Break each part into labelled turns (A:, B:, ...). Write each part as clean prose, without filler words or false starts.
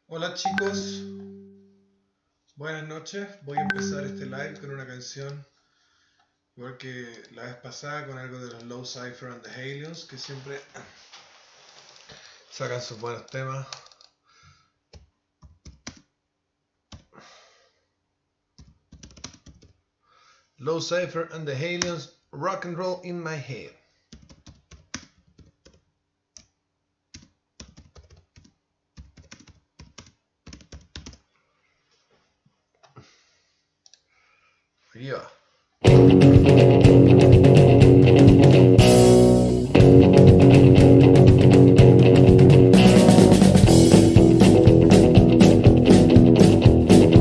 A: Hola chicos, buenas noches. Voy a empezar este live con una canción igual que la vez pasada, con algo de los Low Cypher and the Aliens, que siempre sacan sus buenos temas. Low Cypher and the Aliens, Rock and Roll in My Head. Aquí va.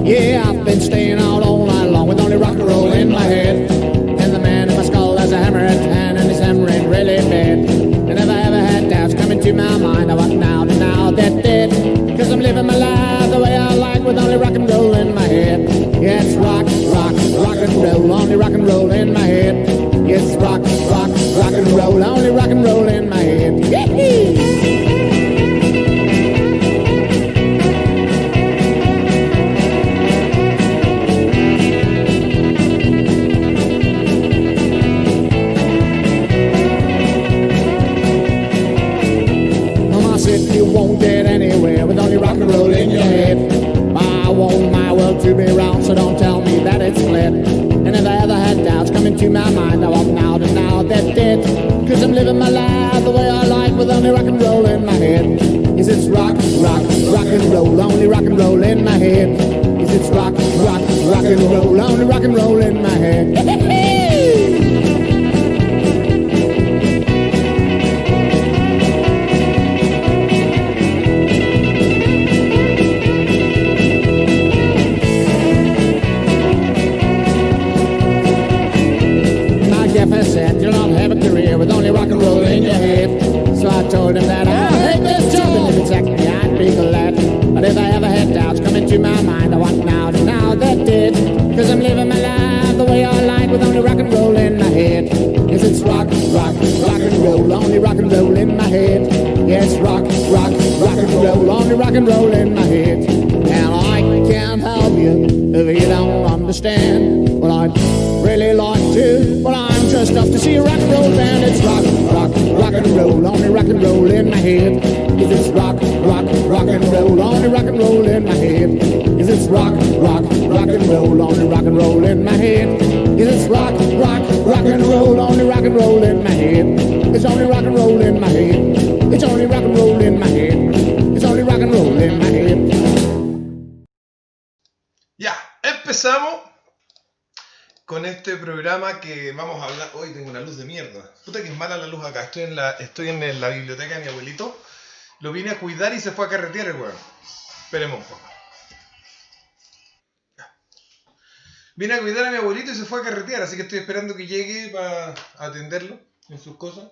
B: Yeah, I've been staying out all night long with only rock and roll in my head. And the man in my skull has a hammer in his hand and he's hammering really bad. And if I ever had doubts coming to my mind, I want now to now they're dead. Cause I'm living my life the way I like with only rock and roll in my head. Yeah, it's rock, rock, rock and roll, only rock and roll in my head. Yes, rock, rock, rock and roll, only rock and roll in my head. Yee-hee! You won't get anywhere with only rock and roll in your head. I want my world to be round, so don't tell me that it's flat. And if I ever had doubts coming to my mind, I walk now to now they're dead. Cause I'm living my life the way I like with only rock and roll in my head. Is it's rock, rock, rock and roll, only rock and roll in my head. Is it's rock, rock, rock and roll, only rock and roll in my head. I said you'll not have a career with only rock and roll in your head. So I told him that I hate this job, and if it's actually I'd be glad. But if I ever had doubts coming to my mind, I want now to now that did. Cause I'm living my life the way I like with only rock and roll in my head. Yes, it's rock, rock, rock and roll, only rock and roll in my head. Yes, rock, rock, rock and roll, only rock and roll in my head. And I can't help you if you don't understand. Well, I'd really like to, but I'm just off to see a rock and roll band. It's rock, rock, rock and roll, only rock and roll in my head. Is it's rock, rock, rock and roll, only rock and roll in my head. Is it's rock, rock, rock and roll, only rock and roll in my head. Is it's rock, rock, rock and roll, only rock and roll in my head. It's only rock and roll in my head. It's only rock and roll in my head. It's only rock and roll in my head.
A: Ya, empezamos con este programa que vamos a hablar. Hoy tengo una luz de mierda. Puta que es mala la luz acá. Estoy en la biblioteca de mi abuelito. Lo vine a cuidar y se fue a carretear el weón. Esperemos un poco. Vine a cuidar a mi abuelito y se fue a carretear, así que estoy esperando que llegue para atenderlo en sus cosas.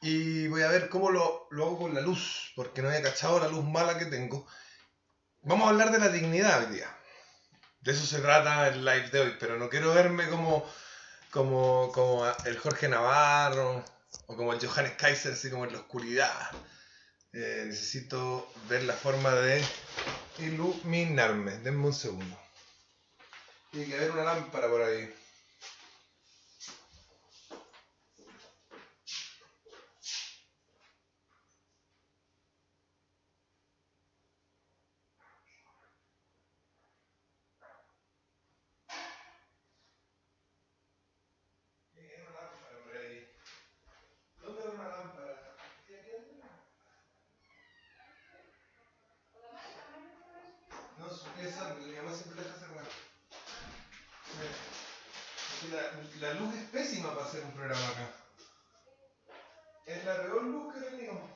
A: Y voy a ver cómo lo hago con la luz, porque no había cachado la luz mala que tengo. Vamos a hablar de la dignidad hoy día. De eso se trata el live de hoy, pero no quiero verme como el Jorge Navarro o como el Johannes Kaiser, así como en la oscuridad. Necesito ver la forma de iluminarme. Denme un segundo. Tiene que haber una lámpara por ahí. La luz es pésima para hacer un programa acá. Es la peor luz que tenemos.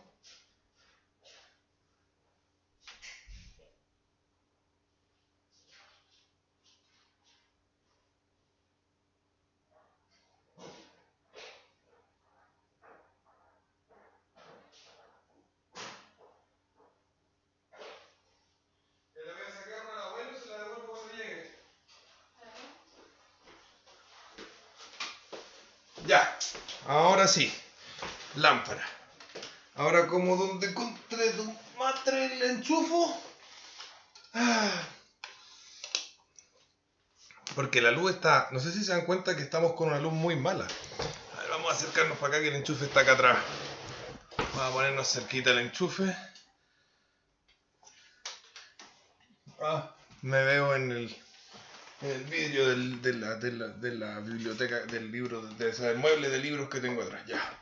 A: Le voy a sacar una al abuelo y se la devuelvo cuando llegue. Ya, ahora sí. Lámpara. Ahora como donde encontré el enchufo, Porque la luz está... No sé si se dan cuenta que estamos con una luz muy mala. A ver, vamos a acercarnos para acá que el enchufe está acá atrás. Vamos a ponernos cerquita el enchufe. Me veo en el vidrio de la biblioteca, del libro, del mueble de libros que tengo atrás. Ya.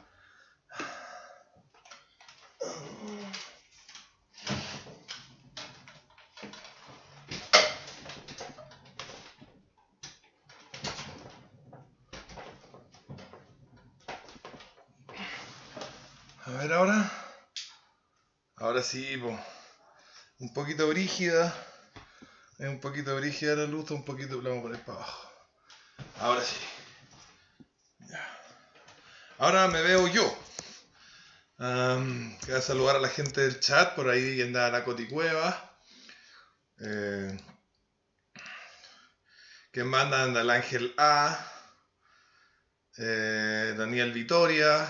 A: A ver ahora. Ahora sí, po. Un poquito brígida. Es un poquito brígida la luz, un poquito... La vamos a poner para abajo. Ahora sí. Ya. Ahora me veo yo. Voy a saludar a la gente del chat. Por ahí anda la Coticueva. ¿Quién manda? Anda el Ángel A. Daniel Vitoria.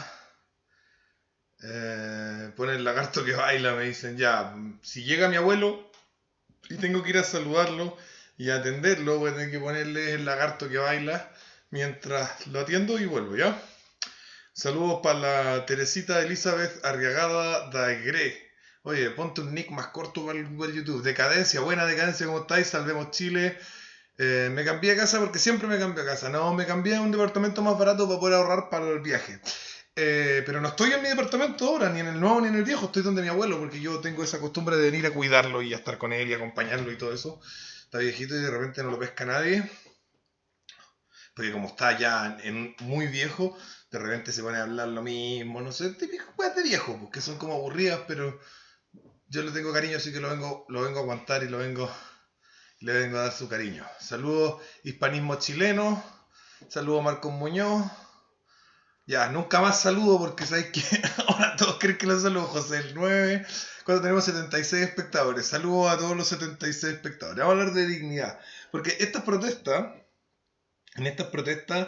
A: Pone el lagarto que baila, me dicen. Ya, si llega mi abuelo y tengo que ir a saludarlo y a atenderlo, voy a tener que ponerle el lagarto que baila mientras lo atiendo y vuelvo, ¿ya? Saludos para la Teresita Elizabeth Arriagada Daegre. Oye, ponte un nick más corto para el YouTube. Decadencia, buena Decadencia, ¿cómo estáis? Salvemos Chile. Me cambié de casa porque siempre me cambio de casa. No, me cambié a un departamento más barato para poder ahorrar para el viaje. Pero no estoy en mi departamento ahora, ni en el nuevo ni en el viejo. Estoy donde mi abuelo, porque yo tengo esa costumbre de venir a cuidarlo y a estar con él y acompañarlo y todo eso. Está viejito y de repente no lo pesca nadie. Porque como está ya muy viejo, de repente se pone a hablar lo mismo, no sé, típico cosas de viejo, porque son como aburridas, pero yo le tengo cariño, así que lo vengo a aguantar y le vengo a dar su cariño. Saludos Hispanismo Chileno, saludos Marcos Muñoz. Ya, nunca más saludo porque sabéis que ahora todos creen que los saludo. José el 9, cuando tenemos 76 espectadores. Saludos a todos los 76 espectadores. Vamos a hablar de dignidad. Porque en estas protestas,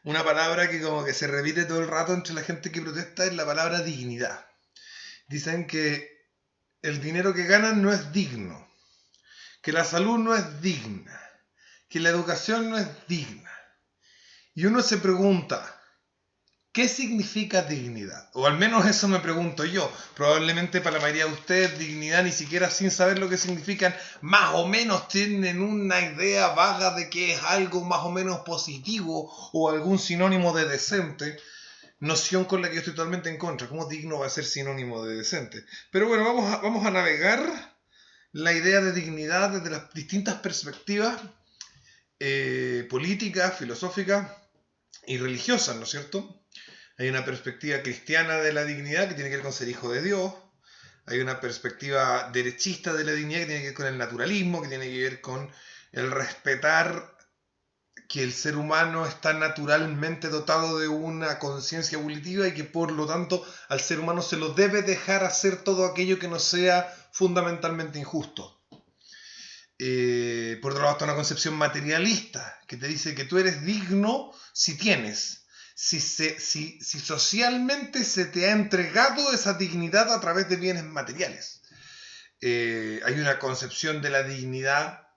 A: una palabra que como que se repite todo el rato entre la gente que protesta es la palabra dignidad. Dicen que el dinero que ganan no es digno, que la salud no es digna, que la educación no es digna. Y uno se pregunta, ¿qué significa dignidad? O al menos eso me pregunto yo. Probablemente para la mayoría de ustedes, dignidad, ni siquiera sin saber lo que significan, más o menos tienen una idea vaga de que es algo más o menos positivo o algún sinónimo de decente. Noción con la que yo estoy totalmente en contra. ¿Cómo digno va a ser sinónimo de decente? Pero bueno, vamos a navegar la idea de dignidad desde las distintas perspectivas políticas, filosóficas y religiosas, ¿no es cierto? Hay una perspectiva cristiana de la dignidad que tiene que ver con ser hijo de Dios. Hay una perspectiva derechista de la dignidad que tiene que ver con el naturalismo, que tiene que ver con el respetar que el ser humano está naturalmente dotado de una conciencia evolutiva y que por lo tanto al ser humano se lo debe dejar hacer todo aquello que no sea fundamentalmente injusto. Por otro lado está una concepción materialista que te dice que tú eres digno si tienes. Si socialmente se te ha entregado esa dignidad a través de bienes materiales. Hay una concepción de la dignidad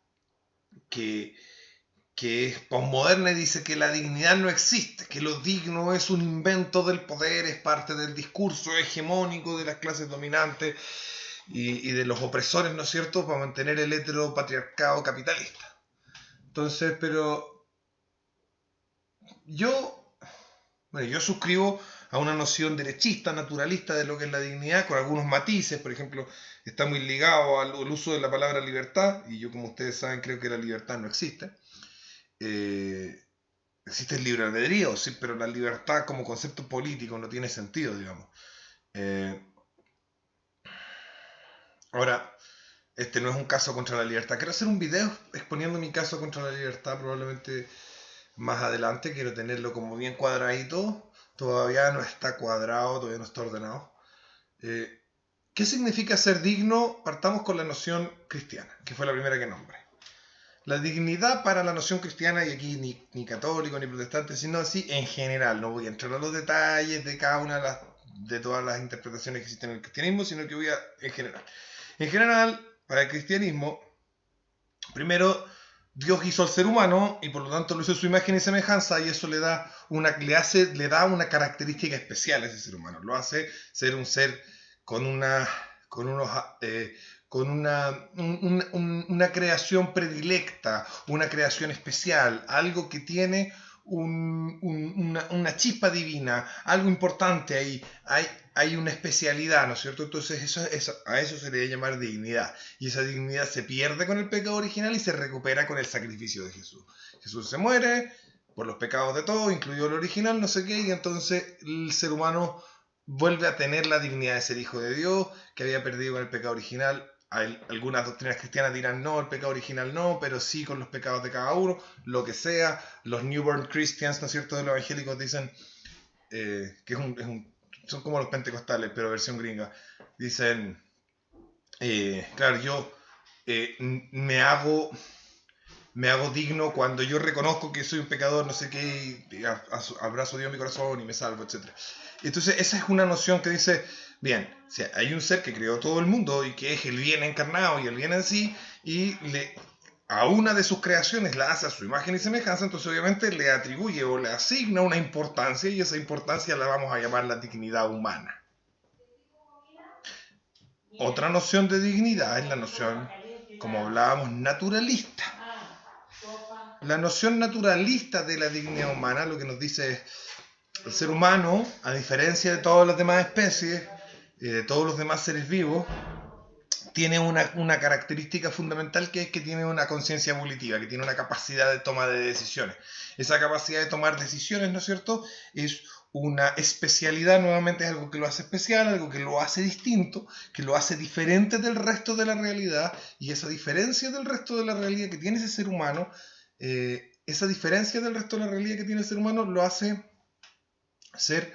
A: que es posmoderna y dice que la dignidad no existe, que lo digno es un invento del poder, es parte del discurso hegemónico de las clases dominantes y de los opresores, ¿no es cierto?, para mantener el heteropatriarcado capitalista. Entonces, pero yo suscribo a una noción derechista, naturalista de lo que es la dignidad, con algunos matices. Por ejemplo, está muy ligado al uso de la palabra libertad, y yo, como ustedes saben, creo que la libertad no existe. Existe el libre albedrío, sí, pero la libertad como concepto político no tiene sentido, digamos. Ahora, este no es un caso contra la libertad. Quiero hacer un video exponiendo mi caso contra la libertad, probablemente más adelante. Quiero tenerlo como bien cuadradito. Todavía no está cuadrado, todavía no está ordenado. ¿Qué significa ser digno? Partamos con la noción cristiana, que fue la primera que nombré. La dignidad para la noción cristiana, y aquí ni católico ni protestante, sino así en general. No voy a entrar a los detalles de cada una de todas las interpretaciones que existen en el cristianismo, sino que voy a en general. En general, para el cristianismo, primero Dios hizo al ser humano y por lo tanto lo hizo a su imagen y semejanza, y eso le da una característica especial a ese ser humano. Lo hace ser un ser con una creación predilecta, una creación especial, algo que tiene una chispa divina, algo importante ahí, hay una especialidad, ¿no es cierto? Entonces a eso se le debe llamar dignidad, y esa dignidad se pierde con el pecado original y se recupera con el sacrificio de Jesús. Jesús se muere por los pecados de todos, incluido el original, no sé qué, y entonces el ser humano vuelve a tener la dignidad de ser hijo de Dios, que había perdido con el pecado original. Algunas doctrinas cristianas dirán no, el pecado original no, pero sí con los pecados de cada uno, lo que sea. Los newborn Christians, ¿no es cierto?, de los evangélicos dicen que son como los pentecostales, pero versión gringa. Dicen, claro, yo me hago digno cuando yo reconozco que soy un pecador, no sé qué, y abrazo a Dios en mi corazón y me salvo, etc. Entonces esa es una noción que dice, bien, o sea, hay un ser que creó todo el mundo y que es el bien encarnado y el bien en sí, y a una de sus creaciones la hace a su imagen y semejanza, entonces obviamente le atribuye o le asigna una importancia, y esa importancia la vamos a llamar la dignidad humana. Otra noción de dignidad es la noción, como hablábamos, naturalista. La noción naturalista de la dignidad humana lo que nos dice es: el ser humano, a diferencia de todas las demás especies, de todos los demás seres vivos, tiene una característica fundamental, que es que tiene una conciencia volitiva, que tiene una capacidad de toma de decisiones. Esa capacidad de tomar decisiones, ¿no es cierto?, es una especialidad, nuevamente es algo que lo hace especial, algo que lo hace distinto, que lo hace diferente del resto de la realidad, y esa diferencia del resto de la realidad que tiene ese ser humano, esa diferencia del resto de la realidad que tiene el ser humano lo hace ser,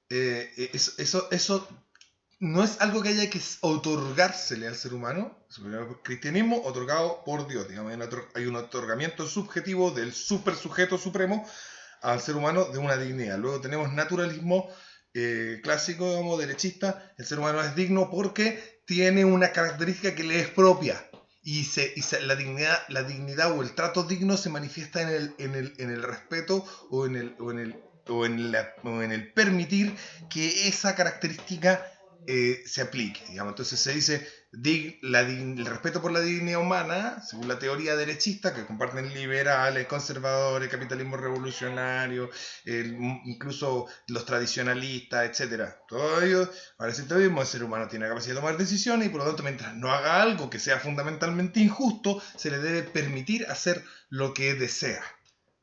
A: eso no es algo que haya que otorgársele al ser humano. El cristianismo otorgado por Dios, digamos, hay un otorgamiento subjetivo del supersujeto supremo al ser humano de una dignidad. Luego tenemos naturalismo clásico, digamos, derechista. El ser humano es digno porque tiene una característica que le es propia, y la dignidad o el trato digno se manifiesta en el respeto o en el permitir que esa característica se aplique, digamos. Entonces se dice el respeto por la dignidad humana, según la teoría derechista, que comparten liberales, conservadores, capitalismo revolucionario, incluso los tradicionalistas, etc. Todo ello, para decir lo mismo, el ser humano tiene la capacidad de tomar decisiones, y por lo tanto, mientras no haga algo que sea fundamentalmente injusto, se le debe permitir hacer lo que desea,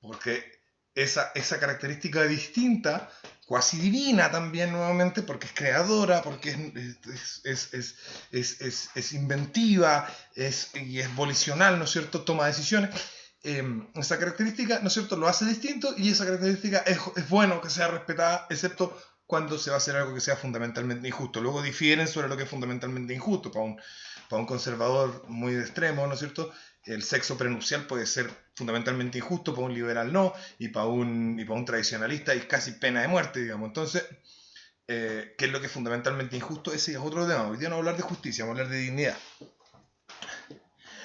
A: porque esa característica distinta, cuasi divina también, nuevamente, porque es creadora, porque es inventiva, y es volicional, ¿no es cierto?, toma decisiones. Esa característica, ¿no es cierto?, lo hace distinto, y esa característica es bueno que sea respetada, excepto cuando se va a hacer algo que sea fundamentalmente injusto. Luego difieren sobre lo que es fundamentalmente injusto. Para un conservador muy extremo, ¿no es cierto?, el sexo prenupcial puede ser fundamentalmente injusto, para un liberal no, y para un tradicionalista es casi pena de muerte, digamos. Entonces, ¿qué es lo que es fundamentalmente injusto? Ese es otro tema. Hoy día no vamos a hablar de justicia, vamos a hablar de dignidad.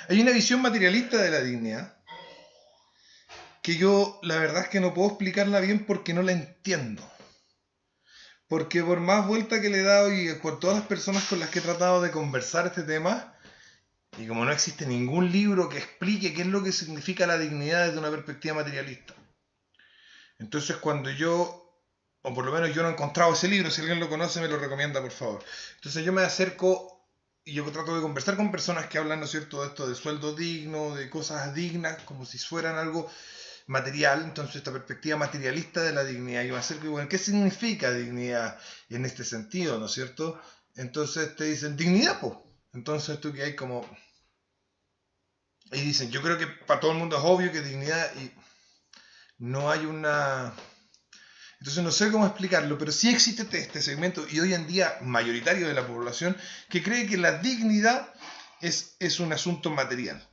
A: Hay una visión materialista de la dignidad que yo, la verdad es que no puedo explicarla bien porque no la entiendo. Porque por más vuelta que le he dado, y por todas las personas con las que he tratado de conversar este tema, y como no existe ningún libro que explique qué es lo que significa la dignidad desde una perspectiva materialista. Entonces, cuando yo, o por lo menos yo no he encontrado ese libro, si alguien lo conoce me lo recomienda, por favor. Entonces yo me acerco y yo trato de conversar con personas que hablan, ¿no es cierto?, de esto de sueldo digno, de cosas dignas, como si fueran algo material. Entonces, esta perspectiva materialista de la dignidad, yo me acerco y bueno, ¿qué significa dignidad en este sentido, ¿no es cierto? Entonces te dicen, dignidad, pues. Entonces tú que hay como... Y dicen, yo creo que para todo el mundo es obvio que dignidad, y no hay una... Entonces no sé cómo explicarlo, pero sí existe este segmento, y hoy en día mayoritario de la población, que cree que la dignidad es un asunto material.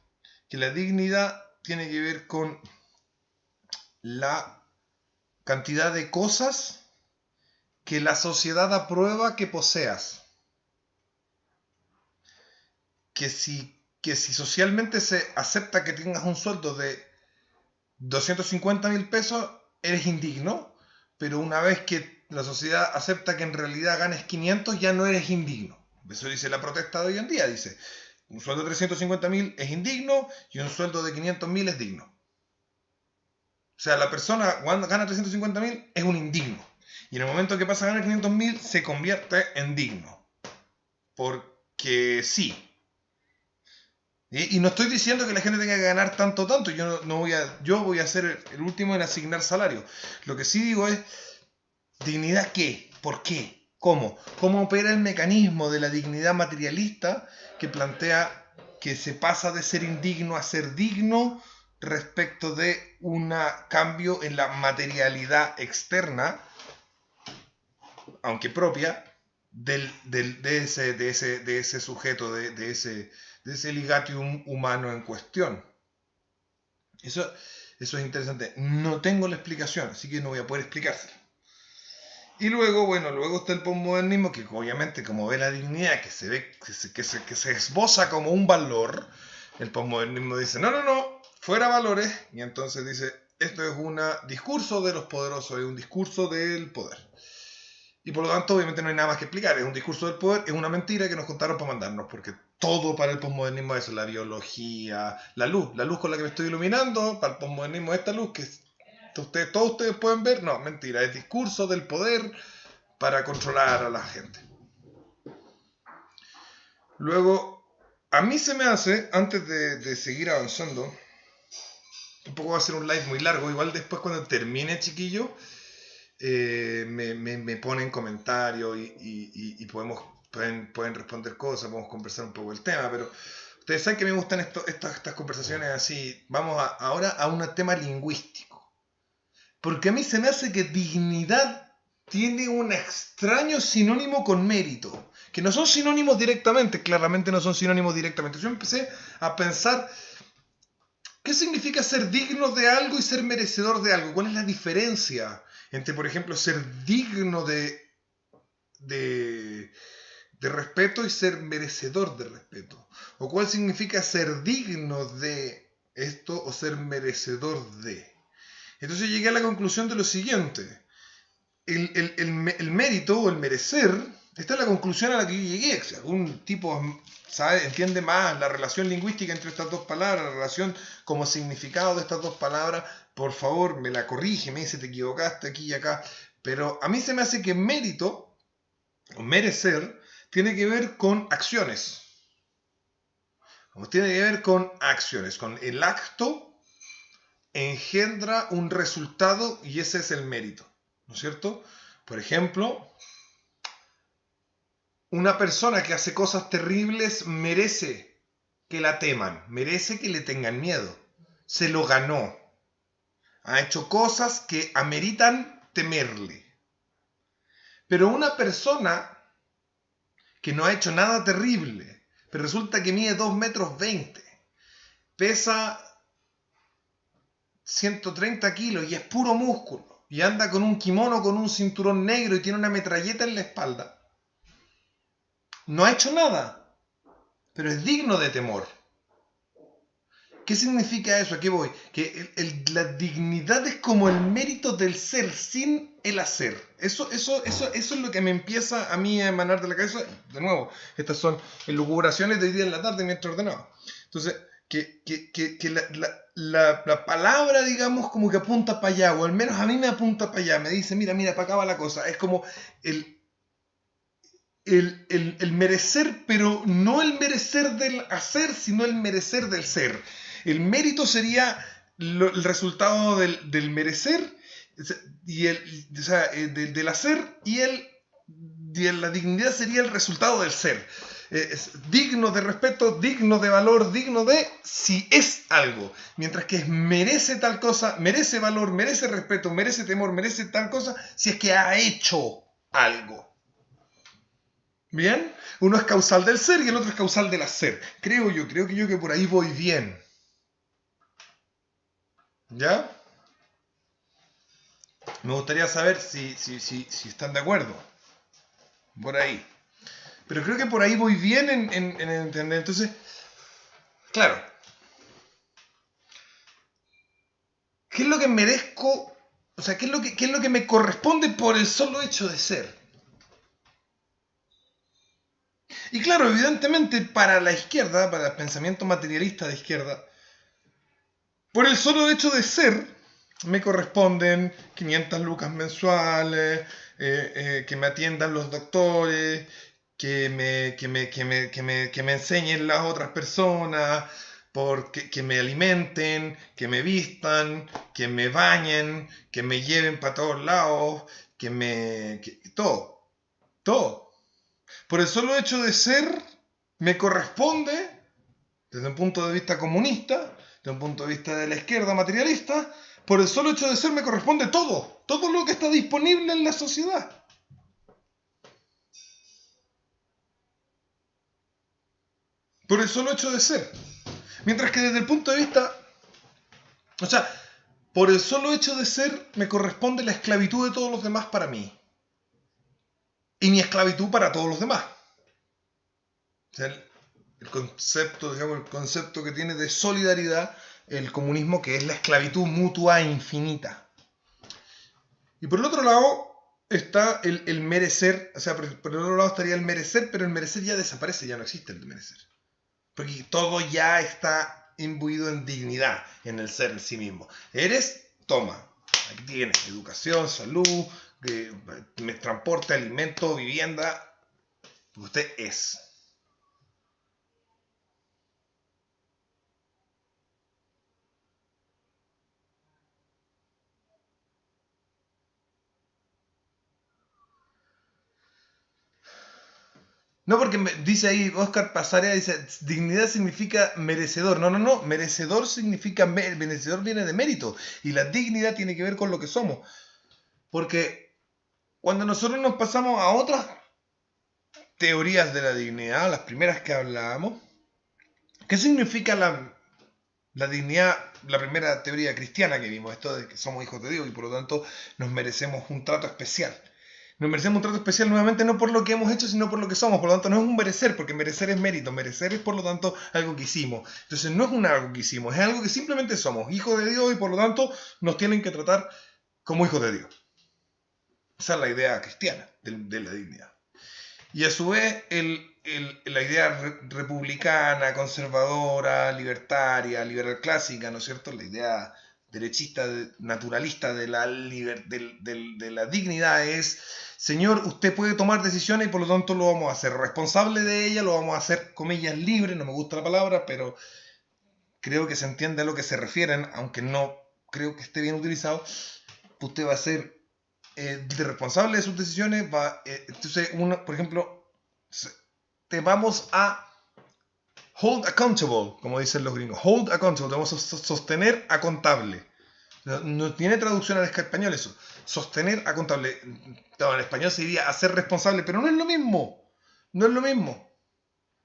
A: Que la dignidad tiene que ver con la cantidad de cosas que la sociedad aprueba que poseas. Que si que si socialmente se acepta que tengas un sueldo de 250.000 pesos, eres indigno, pero una vez que la sociedad acepta que en realidad ganes 500, ya no eres indigno. Eso dice la protesta de hoy en día, dice, un sueldo de 350.000 es indigno y un sueldo de 500.000 es digno. O sea, la persona cuando gana 350.000 es un indigno. Y en el momento que pasa a ganar 500.000 se convierte en digno. Porque sí. Y no estoy diciendo que la gente tenga que ganar tanto. Yo voy a ser el último en asignar salario. Lo que sí digo es, ¿dignidad qué? ¿Por qué? ¿Cómo? ¿Cómo opera el mecanismo de la dignidad materialista que plantea que se pasa de ser indigno a ser digno respecto de un cambio en la materialidad externa, aunque propia, de ese sujeto, de ese ligatium humano en cuestión? Eso es interesante. No tengo la explicación, así que no voy a poder explicárselo. Y luego está el posmodernismo, que obviamente, como ve la dignidad, que se esboza como un valor, el posmodernismo dice, no, fuera valores, y entonces dice, esto es un discurso de los poderosos, es un discurso del poder. Y por lo tanto, obviamente no hay nada más que explicar, es un discurso del poder, es una mentira que nos contaron para mandarnos, porque todo para el posmodernismo es eso, la biología, la luz con la que me estoy iluminando, para el posmodernismo es esta luz que todos ustedes pueden ver, no, mentira, es discurso del poder para controlar a la gente. Luego, a mí se me hace, antes de seguir avanzando, tampoco va a ser un live muy largo, igual después cuando termine, chiquillo, me ponen comentarios y pueden responder cosas, podemos conversar un poco el tema, pero ustedes saben que me gustan estas conversaciones así. Vamos ahora a un tema lingüístico. Porque a mí se me hace que dignidad tiene un extraño sinónimo con mérito, que no son sinónimos directamente, claramente no son sinónimos directamente. Yo empecé a pensar, ¿qué significa ser digno de algo y ser merecedor de algo? ¿Cuál es la diferencia entre, por ejemplo, ser digno de respeto y ser merecedor de respeto? ¿O cuál significa ser digno de esto o ser merecedor de? Entonces llegué a la conclusión de lo siguiente. El mérito o el merecer, esta es la conclusión a la que yo llegué. Si algún tipo entiende más la relación lingüística entre estas dos palabras, la relación como significado de estas dos palabras, por favor me la corrige, me dice te equivocaste aquí y acá. Pero a mí se me hace que mérito o merecer tiene que ver con acciones. Tiene que ver con acciones, con el acto engendra un resultado y ese es el mérito, ¿no es cierto? Por ejemplo, una persona que hace cosas terribles merece que la teman, merece que le tengan miedo, se lo ganó, ha hecho cosas que ameritan temerle. Pero una persona que no ha hecho nada terrible, pero resulta que mide 2,20 metros, pesa 130 kilos y es puro músculo y anda con un kimono con un cinturón negro y tiene una metralleta en la espalda, no ha hecho nada, pero es digno de temor. ¿Qué significa eso? ¿A qué voy? Que la dignidad es como el mérito del ser sin el hacer. Eso es lo que me empieza a mí a emanar de la cabeza. De nuevo, estas son elucubraciones de hoy día en la tarde mientras ordenaba. Entonces, que la palabra, digamos, como que apunta para allá, o al menos a mí me apunta para allá, me dice, mira, para acá va la cosa. Es como el merecer, pero no el merecer del hacer, sino el merecer del ser. El mérito sería el resultado del merecer, y del hacer, y la dignidad sería el resultado del ser. Es digno de respeto, digno de valor, digno de si es algo. Mientras que merece tal cosa, merece valor, merece respeto, merece temor, merece tal cosa, si es que ha hecho algo. ¿Bien? Uno es causal del ser y el otro es causal del hacer. Creo que por ahí voy bien. ¿Ya? Me gustaría saber si están de acuerdo. Por ahí. Pero creo que por ahí voy bien en entender. Entonces, Claro. ¿Qué es lo que merezco? O sea, ¿qué es lo que me corresponde por el solo hecho de ser? Y claro, evidentemente para la izquierda, para el pensamiento materialista de izquierda, por el solo hecho de ser, me corresponden 500 lucas mensuales, que me atiendan los doctores, que me enseñen las otras personas, que me alimenten, que me vistan, que me bañen, que me lleven para todos lados, todo, todo. Por el solo hecho de ser, me corresponde, desde un punto de vista comunista, desde un punto de vista de la izquierda materialista, por el solo hecho de ser me corresponde todo, todo lo que está disponible en la sociedad. Por el solo hecho de ser. Mientras que desde el punto de vista, o sea, por el solo hecho de ser me corresponde la esclavitud de todos los demás para mí. Y mi esclavitud para todos los demás. O sea, el concepto, digamos, el concepto que tiene de solidaridad el comunismo, que es la esclavitud mutua e infinita. Y por el otro lado está el merecer, o sea, por el otro lado estaría el merecer, pero el merecer ya desaparece, ya no existe el merecer. Porque todo ya está imbuido en dignidad, en el ser en sí mismo. Eres, toma, aquí tienes educación, salud, transporte, alimento, vivienda. Usted es. No, porque dice ahí Oscar Pasarea, dice, dignidad significa merecedor. No, no, no, merecedor significa, merecedor viene de mérito. Y la dignidad tiene que ver con lo que somos. Porque cuando nosotros nos pasamos a otras teorías de la dignidad, las primeras que hablábamos, ¿qué significa la dignidad? La primera teoría cristiana que vimos, esto de que somos hijos de Dios y por lo tanto nos merecemos un trato especial. Nos merecemos un trato especial nuevamente no por lo que hemos hecho, sino por lo que somos. Por lo tanto, no es un merecer, porque merecer es mérito. Merecer es, por lo tanto, algo que hicimos. Entonces, no es algo que hicimos, es algo que simplemente somos hijos de Dios y, por lo tanto, nos tienen que tratar como hijos de Dios. Esa es la idea cristiana de la dignidad. Y a su vez, la idea republicana, conservadora, libertaria, liberal clásica, ¿no es cierto? La idea derechista, naturalista de la dignidad es, señor, usted puede tomar decisiones y por lo tanto lo vamos a hacer responsable de ella, lo vamos a hacer, comillas, libre, no me gusta la palabra, pero creo que se entiende a lo que se refieren, aunque no creo que esté bien utilizado. Usted va a ser responsable de sus decisiones, entonces, por ejemplo, te vamos a hold accountable, como dicen los gringos, hold accountable, te vamos a sostener a contable. No tiene traducción al español eso. Sostener a contable. No, en español se diría hacer responsable, pero no es lo mismo. No es lo mismo.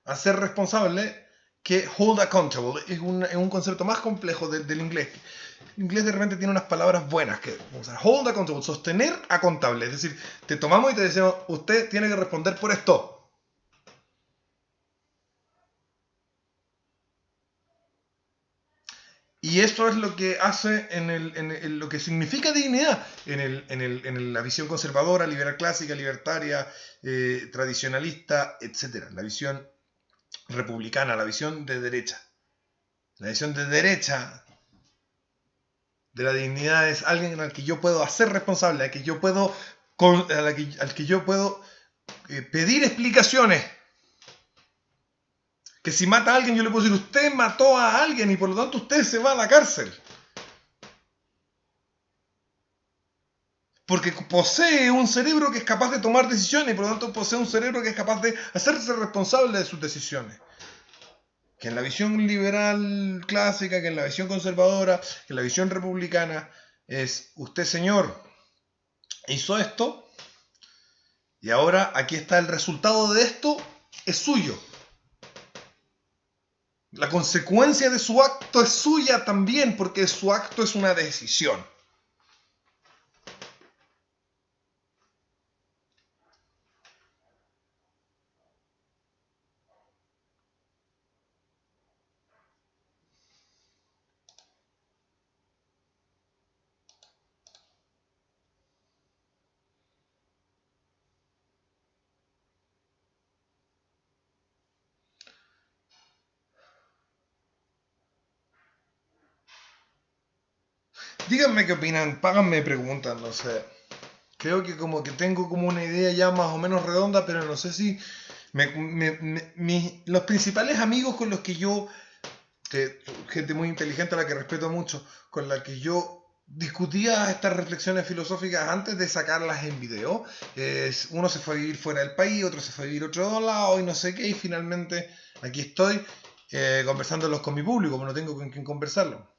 A: Hacer responsable que hold accountable. Es un concepto más complejo del inglés. El inglés de repente tiene unas palabras buenas. Que, o sea, hold accountable, sostener a contable. Es decir, te tomamos y te decimos, usted tiene que responder por esto. Y esto es lo que hace en lo que significa dignidad en la visión conservadora, liberal clásica, libertaria, tradicionalista, etc. La visión republicana, la visión de derecha. La visión de derecha de la dignidad es alguien al que yo puedo hacer responsable, al que yo puedo, al que yo puedo pedir explicaciones. Que si mata a alguien yo le puedo decir, usted mató a alguien y por lo tanto usted se va a la cárcel. Porque posee un cerebro que es capaz de tomar decisiones y por lo tanto posee un cerebro que es capaz de hacerse responsable de sus decisiones. Que en la visión liberal clásica, que en la visión conservadora, que en la visión republicana, es usted, señor, hizo esto y ahora aquí está el resultado de esto, es suyo. La consecuencia de su acto es suya también porque su acto es una decisión. Díganme qué opinan, páganme preguntas, no sé. Creo que como que tengo como una idea ya más o menos redonda, pero no sé si los principales amigos con los que yo, gente muy inteligente a la que respeto mucho, con la que yo discutía estas reflexiones filosóficas antes de sacarlas en video, uno se fue a vivir fuera del país, otro se fue a vivir a otro lado y no sé qué, y finalmente aquí estoy conversándolos con mi público, pero no tengo con quién conversarlo.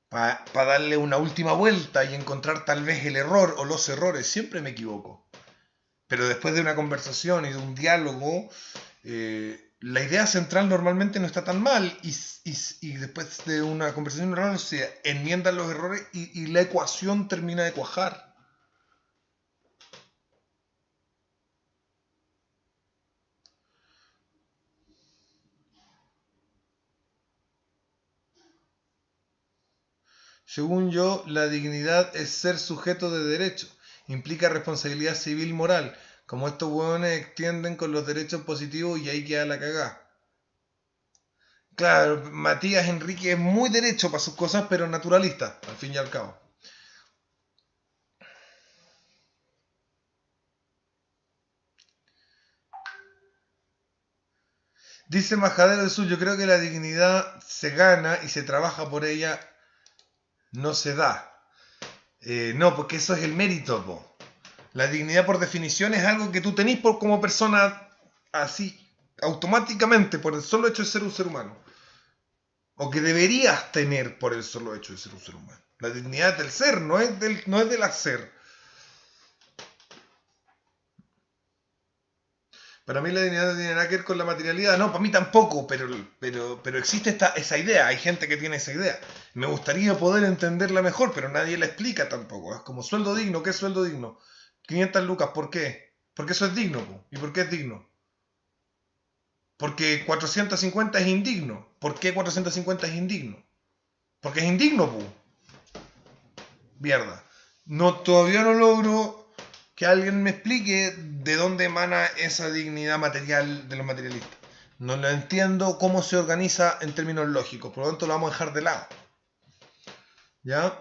A: Para darle una última vuelta y encontrar tal vez el error o los errores, siempre me equivoco. Pero después de una conversación y de un diálogo, la idea central normalmente no está tan mal y después de una conversación normal se enmiendan los errores y la ecuación termina de cuajar. Según yo, la dignidad es ser sujeto de derecho. Implica responsabilidad civil moral. Como estos hueones extienden con los derechos positivos y ahí queda la cagada. Claro, Matías Enrique es muy derecho para sus cosas, pero naturalista, al fin y al cabo. Dice Majadero del Sur, yo creo que la dignidad se gana y se trabaja por ella, no se da. No, porque eso es el mérito, po. La dignidad por definición es algo que tú tenés como persona así, automáticamente, por el solo hecho de ser un ser humano. O que deberías tener por el solo hecho de ser un ser humano. La dignidad del ser, no es del hacer. Para mí la dignidad no tiene nada que ver con la materialidad. No, para mí tampoco, pero existe esa idea. Hay gente que tiene esa idea. Me gustaría poder entenderla mejor, pero nadie la explica tampoco. Es como sueldo digno. ¿Qué es sueldo digno? 500 lucas, ¿por qué? Porque eso es digno, po. ¿Y por qué es digno? Porque 450 es indigno. ¿Por qué 450 es indigno? Porque es indigno, po. Mierda. No, todavía no logro que alguien me explique de dónde emana esa dignidad material de los materialistas. No lo entiendo cómo se organiza en términos lógicos, por lo tanto lo vamos a dejar de lado. ¿Ya?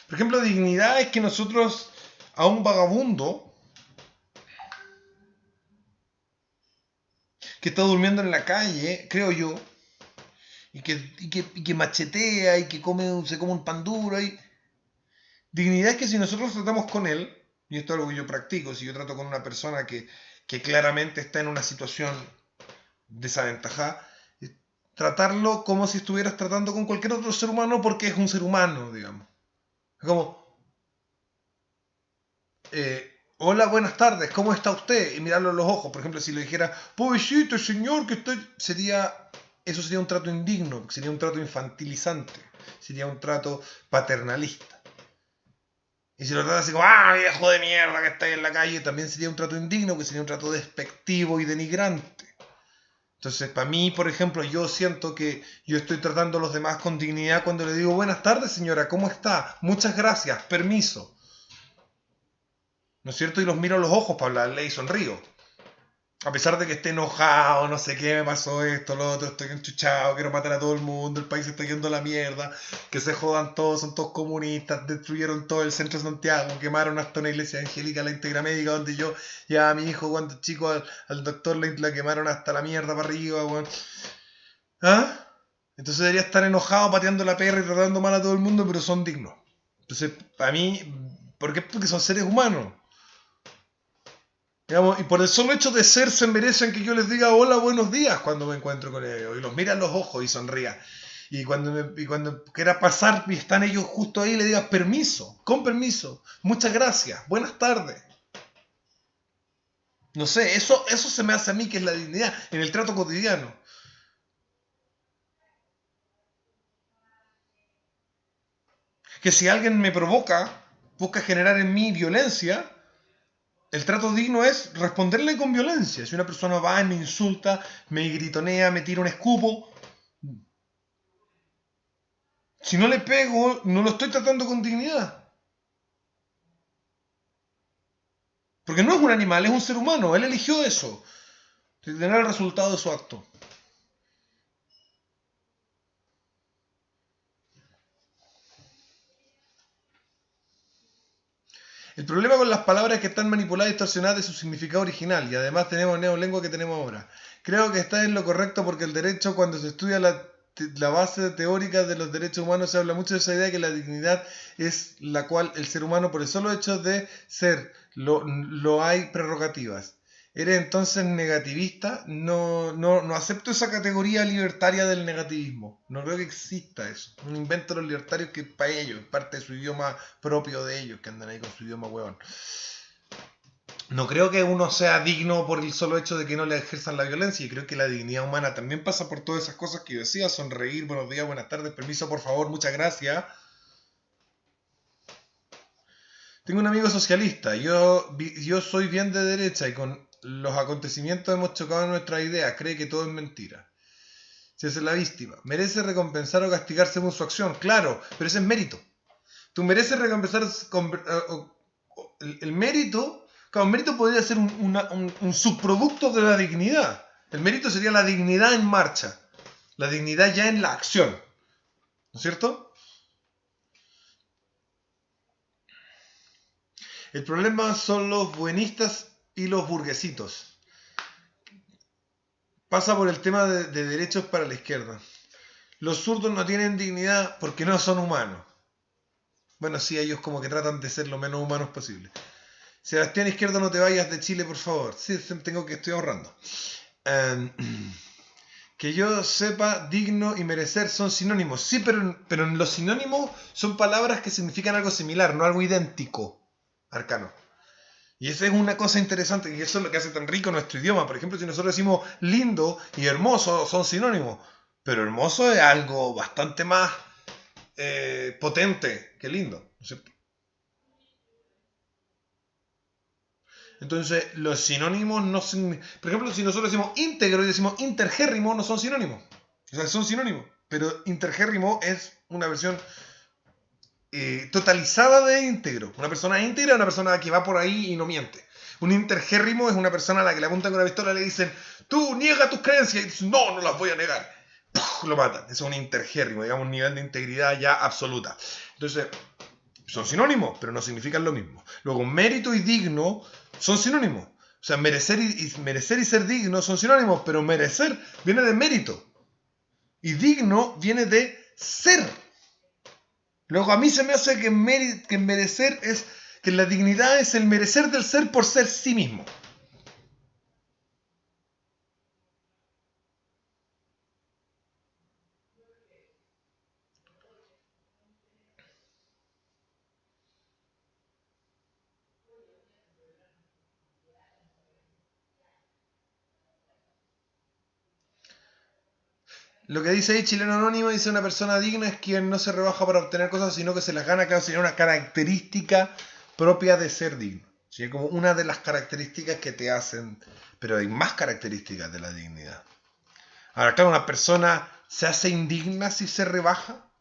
A: Por ejemplo, dignidad es que nosotros a un vagabundo que está durmiendo en la calle, creo yo, y que machetea y que se come un pan duro. Dignidad es que si nosotros tratamos con él, y esto es algo que yo practico, si yo trato con una persona que claramente está en una situación desaventajada, tratarlo como si estuvieras tratando con cualquier otro ser humano porque es un ser humano, digamos. Es como, hola, buenas tardes, ¿cómo está usted? Y mirarlo en los ojos. Por ejemplo, si le dijera, pobrecito, señor, que estoy... Eso sería un trato indigno, sería un trato infantilizante, sería un trato paternalista. Y si lo trata así como, viejo de mierda que está ahí en la calle, también sería un trato indigno, que sería un trato despectivo y denigrante. Entonces, para mí, por ejemplo, yo siento que yo estoy tratando a los demás con dignidad cuando le digo, buenas tardes, señora, ¿cómo está? Muchas gracias, permiso. ¿No es cierto? Y los miro a los ojos para hablarle y sonrío. A pesar de que esté enojado, no sé qué, me pasó esto, lo otro, estoy enchuchado, quiero matar a todo el mundo, el país se está yendo a la mierda, que se jodan todos, son todos comunistas, destruyeron todo el centro de Santiago, quemaron hasta una iglesia angélica, la Integra Médica, donde yo llevaba a mi hijo cuando chico al doctor, la quemaron hasta la mierda para arriba, weón. ¿Ah? Entonces debería estar enojado, pateando la perra y tratando mal a todo el mundo, pero son dignos. Entonces, para mí, ¿por qué? Porque son seres humanos. Digamos, y por el solo hecho de ser se merecen que yo les diga hola, buenos días cuando me encuentro con ellos. Y los mira a los ojos y sonría. Y cuando quiera pasar y están ellos justo ahí, le digas permiso, con permiso, muchas gracias, buenas tardes. No sé, eso se me hace a mí que es la dignidad en el trato cotidiano. Que si alguien me provoca, busca generar en mí violencia, el trato digno es responderle con violencia. Si una persona va y me insulta, me gritonea, me tira un escupo, si no le pego, no lo estoy tratando con dignidad. Porque no es un animal, es un ser humano. Él eligió eso. Tener el resultado de su acto. El problema con las palabras es que están manipuladas y distorsionadas de su significado original, y además tenemos neolengua que tenemos ahora. Creo que está en lo correcto porque el derecho, cuando se estudia la base teórica de los derechos humanos, se habla mucho de esa idea de que la dignidad es la cual el ser humano, por el solo hecho de ser, lo hay prerrogativas. ¿Eres entonces negativista? No acepto esa categoría libertaria del negativismo. No creo que exista eso. Un invento de los libertarios que para ellos, es parte de su idioma propio de ellos, que andan ahí con su idioma huevón. No creo que uno sea digno por el solo hecho de que no le ejerzan la violencia, y creo que la dignidad humana también pasa por todas esas cosas que yo decía: sonreír, buenos días, buenas tardes, permiso, por favor, muchas gracias. Tengo un amigo socialista, yo soy bien de derecha y con los acontecimientos hemos chocado en nuestras ideas, cree que todo es mentira. Si es la víctima, ¿merece recompensar o castigar según su acción? Claro, pero ese es mérito. Tú mereces recompensar el mérito. Claro, el mérito podría ser un subproducto de la dignidad. El mérito sería la dignidad en marcha, la dignidad ya en la acción, ¿no es cierto? El problema son los buenistas y los burguesitos. Pasa por el tema de derechos para la izquierda. Los zurdos no tienen dignidad porque no son humanos. Bueno, sí, ellos como que tratan de ser lo menos humanos posible. Sebastián Izquierdo, no te vayas de Chile, por favor. Sí, estoy ahorrando. Que yo sepa, digno y merecer son sinónimos. Sí, pero en los sinónimos son palabras que significan algo similar, no algo idéntico. Arcano. Y esa es una cosa interesante, y eso es lo que hace tan rico nuestro idioma. Por ejemplo, si nosotros decimos lindo y hermoso, son sinónimos. Pero hermoso es algo bastante más potente que lindo, ¿no es cierto? Entonces, los sinónimos no son... Por ejemplo, si nosotros decimos íntegro y decimos intergérrimo, no son sinónimos. O sea, son sinónimos. Pero intergérrimo es una versión totalizada de íntegro. Una persona íntegra es una persona que va por ahí y no miente. Un intergérrimo es una persona a la que le apuntan con una pistola y le dicen: tú niega tus creencias. Y dice: no las voy a negar. ¡Puf! Lo matan. Eso es un intergérrimo, digamos, un nivel de integridad ya absoluta. Entonces, son sinónimos, pero no significan lo mismo. Luego, mérito y digno son sinónimos. O sea, merecer y ser digno son sinónimos, pero merecer viene de mérito. Y digno viene de ser. Luego, a mí se me hace que merecer es... que la dignidad es el merecer del ser por ser sí mismo. Lo que dice ahí Chileno Anónimo, dice: una persona digna es quien no se rebaja para obtener cosas, sino que se las gana. Claro, sería una característica propia de ser digno. ¿Sí? Como una de las características que te hacen... Pero hay más características de la dignidad. Ahora, claro, una persona se hace indigna si se rebaja,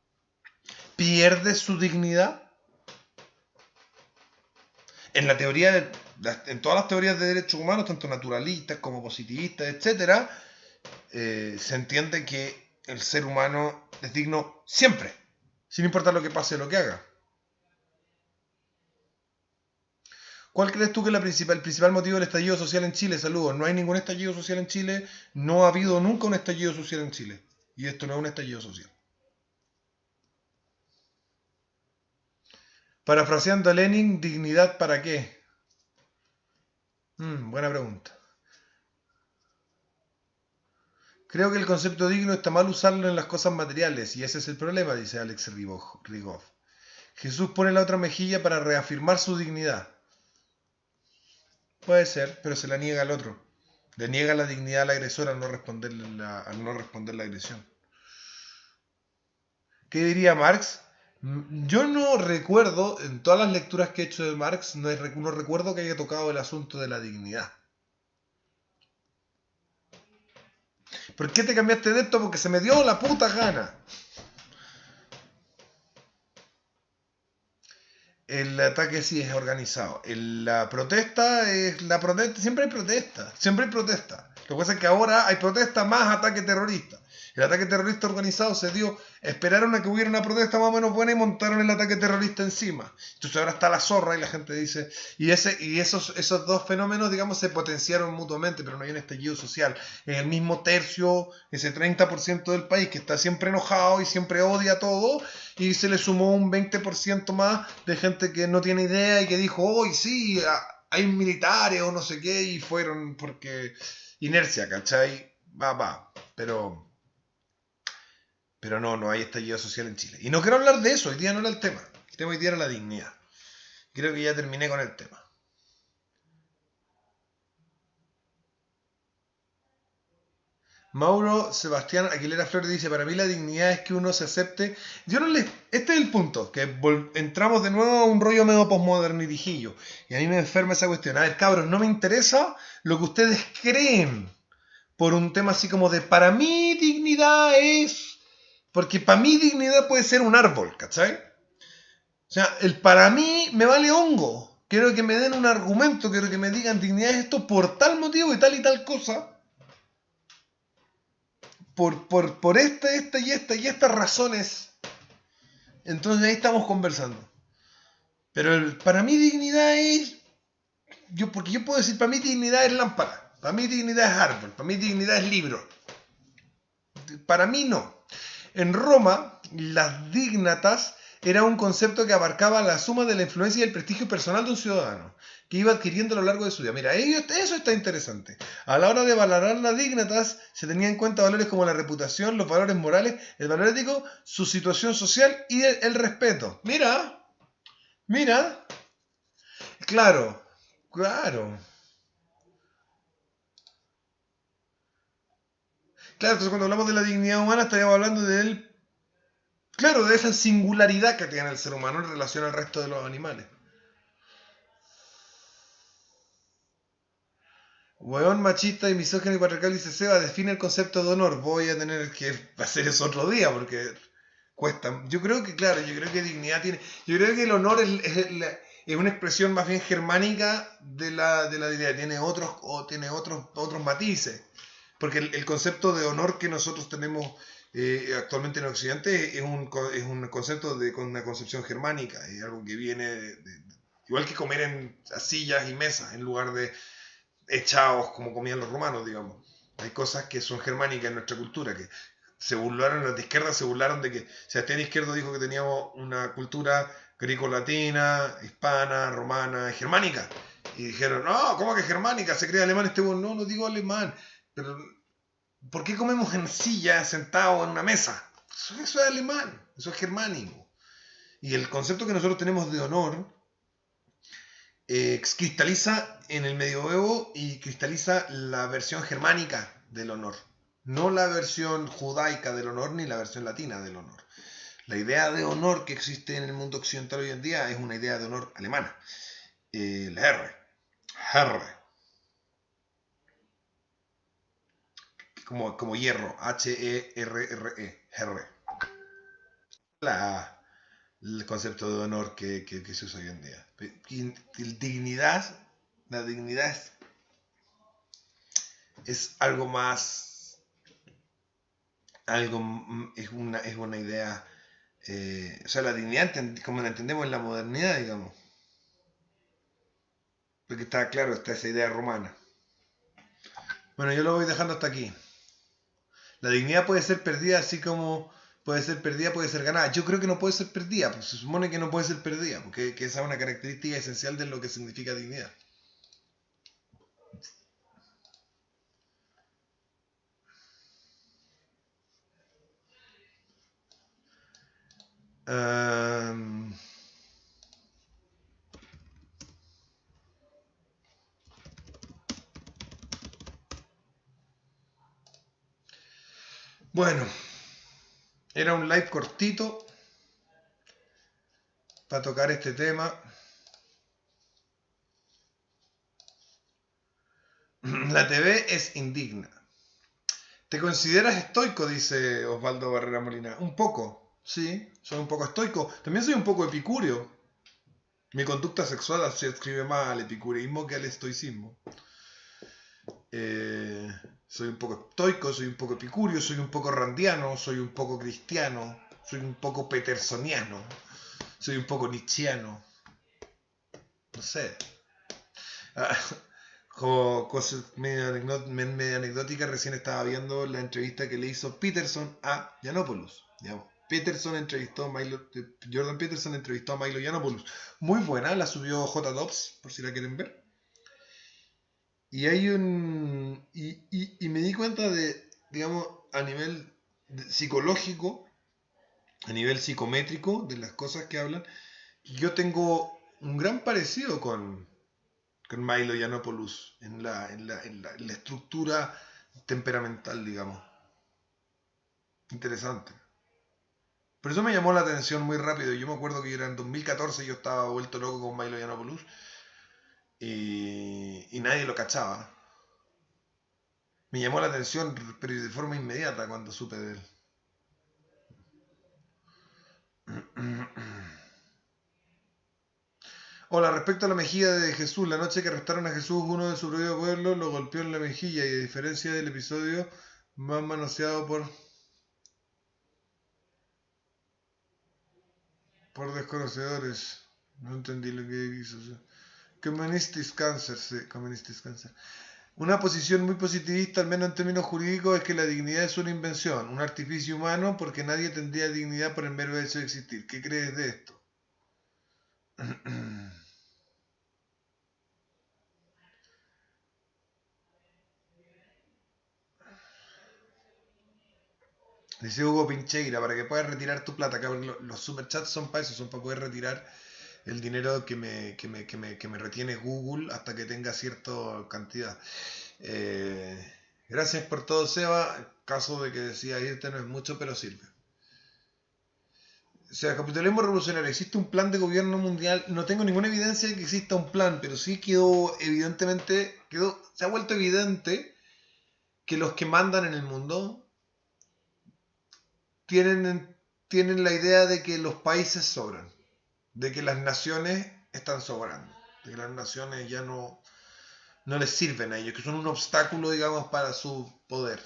A: pierde su dignidad. En la teoría, en todas las teorías de derechos humanos, tanto naturalistas como positivistas, etcétera, se entiende que el ser humano es digno siempre, sin importar lo que pase o lo que haga. ¿Cuál crees tú que es el principal motivo del estallido social en Chile? Saludos. No hay ningún estallido social en Chile. No ha habido nunca un estallido social en Chile. Y esto no es un estallido social. Parafraseando a Lenin, ¿dignidad para qué? Buena pregunta. Creo que el concepto digno está mal usarlo en las cosas materiales, y ese es el problema, dice Alex Rigov. Jesús pone la otra mejilla para reafirmar su dignidad. Puede ser, pero se la niega al otro. Le niega la dignidad al agresor al no responder la agresión. ¿Qué diría Marx? Yo no recuerdo, en todas las lecturas que he hecho de Marx, no recuerdo que haya tocado el asunto de la dignidad. ¿Por qué te cambiaste de esto? Porque se me dio la puta gana. El ataque sí es organizado. La protesta es la protesta. Siempre hay protesta. Lo que pasa es que ahora hay protesta más ataque terrorista. El ataque terrorista organizado se dio, esperaron a que hubiera una protesta más o menos buena y montaron el ataque terrorista encima. Entonces ahora está la zorra y la gente dice, y esos dos fenómenos, digamos, se potenciaron mutuamente, pero no hay un estallido social. En el mismo tercio, ese 30% del país que está siempre enojado y siempre odia todo, y se le sumó un 20% más de gente que no tiene idea y que dijo, hoy sí, hay militares o no sé qué, y fueron porque inercia, ¿cachai? Va, pero no hay estallido social en Chile. Y no quiero hablar de eso, hoy día no era el tema. El tema hoy día era la dignidad. Creo que ya terminé con el tema. Mauro Sebastián Aguilera Flores dice, para mí la dignidad es que uno se acepte. Este es el punto, que entramos de nuevo a un rollo medio postmodernirijillo. Y a mí me enferma esa cuestión. A ver, cabros, no me interesa lo que ustedes creen por un tema así como de, para mí dignidad es... Porque para mí dignidad puede ser un árbol, ¿cachai? O sea, para mí me vale hongo. Quiero que me den un argumento, quiero que me digan dignidad es esto por tal motivo y tal cosa. Por esta y estas razones. Entonces ahí estamos conversando. Pero para mí dignidad es... Porque yo puedo decir, para mí dignidad es lámpara. Para mí dignidad es árbol. Para mí dignidad es libro. Para mí no. En Roma, las dignatas era un concepto que abarcaba la suma de la influencia y el prestigio personal de un ciudadano, que iba adquiriendo a lo largo de su vida. Mira, eso está interesante. A la hora de valorar las dignatas, se tenían en cuenta valores como la reputación, los valores morales, el valor ético, su situación social y el respeto. Mira. Claro. Claro, entonces cuando hablamos de la dignidad humana estaríamos hablando de esa singularidad que tiene el ser humano en relación al resto de los animales. Hueón machista y misógino y patriarcal dice Seba, define el concepto de honor. Voy a tener que hacer eso otro día porque cuesta. Yo creo que dignidad tiene... Yo creo que el honor es una expresión más bien germánica de la dignidad. Tiene otros matices. Porque el concepto de honor que nosotros tenemos actualmente en Occidente es un concepto con una concepción germánica, es algo que viene igual que comer en sillas y mesas en lugar de echados como comían los romanos, digamos. Hay cosas que son germánicas en nuestra cultura, que los de izquierda se burlaron de que Sebastián Izquierdo dijo que teníamos una cultura greco-latina, hispana, romana, germánica. Y dijeron, no, ¿cómo que germánica? Se cree alemán no digo alemán. Pero, ¿por qué comemos en silla, sentados en una mesa? Eso es alemán, eso es germánico. Y el concepto que nosotros tenemos de honor cristaliza en el medioevo y cristaliza la versión germánica del honor. No la versión judaica del honor ni la versión latina del honor. La idea de honor que existe en el mundo occidental hoy en día es una idea de honor alemana. La R. Como hierro, H-E-R-R-E, R. El concepto de honor que se usa hoy en día. La dignidad es algo más, es una idea, o sea, la dignidad como la entendemos en la modernidad, digamos. Porque está claro, está esa idea romana. Bueno, yo lo voy dejando hasta aquí. La dignidad puede ser perdida así como puede ser perdida, puede ser ganada. Yo creo que no puede ser perdida, pues se supone que no puede ser perdida, porque esa es una característica esencial de lo que significa dignidad. Bueno, era un live cortito para tocar este tema. La TV es indigna. ¿Te consideras estoico? Dice Osvaldo Barrera Molina. Un poco, sí, soy un poco estoico. También soy un poco epicúreo. Mi conducta sexual se adscribe más al epicureísmo que al estoicismo. Soy un poco estoico, soy un poco epicurio, soy un poco randiano, soy un poco cristiano, soy un poco petersoniano, soy un poco nietzscheano. No sé. Ah, como cosas medio anecdóticas, recién estaba viendo la entrevista que le hizo Peterson a Yiannopoulos. Jordan Peterson entrevistó a Milo Yiannopoulos. Muy buena, la subió J. Dobbs, por si la quieren ver. Y hay y me di cuenta de, digamos, a nivel psicológico, a nivel psicométrico, de las cosas que hablan, yo tengo un gran parecido con Milo Yiannopoulos en la estructura temperamental, digamos. Interesante. Por eso me llamó la atención muy rápido. Yo me acuerdo que era en 2014, yo estaba vuelto loco con Milo Yiannopoulos y nadie lo cachaba. Me llamó la atención, pero de forma inmediata cuando supe de él. Hola, respecto a la mejilla de Jesús, la noche que arrestaron a Jesús, uno de su propio pueblo lo golpeó en la mejilla y a diferencia del episodio más manoseado por desconocedores. No entendí lo que quiso hacer. Communistic Cancer, sí, Communistic Cancer. Una posición muy positivista, al menos en términos jurídicos, es que la dignidad es una invención, un artificio humano, porque nadie tendría dignidad por el mero hecho de existir. ¿Qué crees de esto? Dice Hugo Pincheira, para que puedas retirar tu plata, cabrón, los superchats son para eso, son para poder retirar el dinero que me retiene Google hasta que tenga cierta cantidad. Gracias por todo, Seba. Caso de que decía irte no es mucho, pero sirve. O sea, capitalismo revolucionario. ¿Existe un plan de gobierno mundial? No tengo ninguna evidencia de que exista un plan, pero sí se ha vuelto evidente que los que mandan en el mundo tienen la idea de que los países sobran, de que las naciones están sobrando, de que las naciones ya no les sirven a ellos, que son un obstáculo, digamos, para su poder.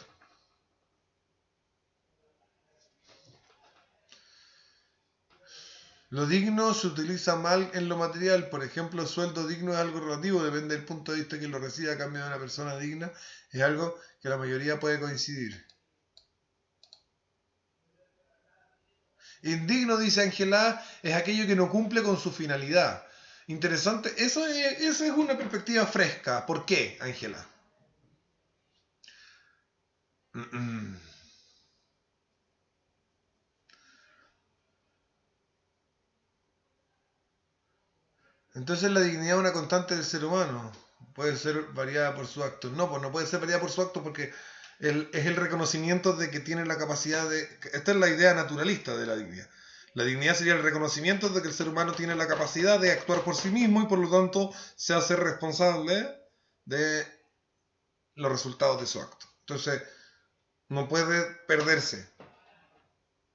A: Lo digno se utiliza mal en lo material, por ejemplo, el sueldo digno es algo relativo, depende del punto de vista que lo reciba a cambio de una persona digna, es algo que la mayoría puede coincidir. Indigno, dice Ángela, es aquello que no cumple con su finalidad. Interesante, esa es una perspectiva fresca. ¿Por qué, Ángela? Entonces la dignidad es una constante del ser humano. Puede ser variada por sus actos. No, pues no puede ser variada por su acto porque es el reconocimiento de que tiene la capacidad de... Esta es la idea naturalista de la dignidad. La dignidad sería el reconocimiento de que el ser humano tiene la capacidad de actuar por sí mismo y por lo tanto se hace responsable de los resultados de su acto. Entonces, no puede perderse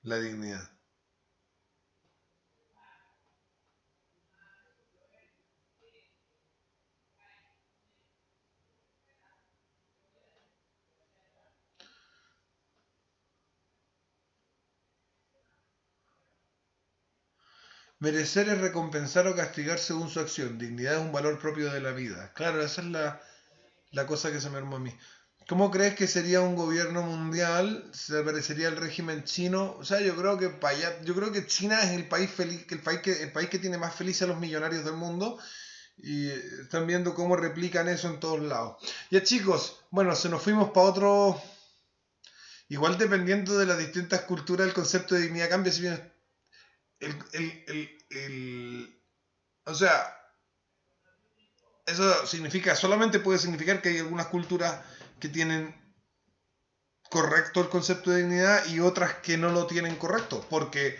A: la dignidad. Merecer es recompensar o castigar según su acción. Dignidad es un valor propio de la vida. Claro, esa es la cosa que se me armó a mí. ¿Cómo crees que sería un gobierno mundial? ¿Se parecería al régimen chino? O sea, yo creo que China es el país feliz, el país que tiene más felices a los millonarios del mundo. Y están viendo cómo replican eso en todos lados. Ya chicos, bueno, se nos fuimos para otro. Igual dependiendo de las distintas culturas, el concepto de dignidad cambia. Si bien o sea, eso solamente puede significar que hay algunas culturas que tienen correcto el concepto de dignidad y otras que no lo tienen correcto, porque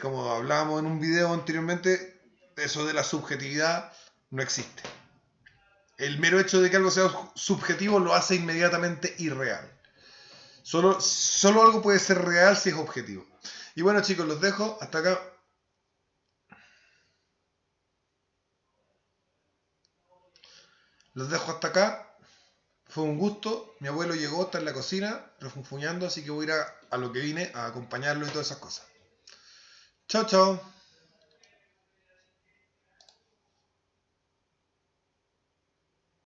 A: como hablábamos en un video anteriormente, eso de la subjetividad no existe. El mero hecho de que algo sea subjetivo lo hace inmediatamente irreal. Solo algo puede ser real si es objetivo. Y bueno chicos, los dejo hasta acá. Los dejo hasta acá Fue un gusto. Mi abuelo llegó, está en la cocina, refunfuñando, así que voy a ir a lo que vine, a acompañarlo y todas esas cosas. Chao, chao.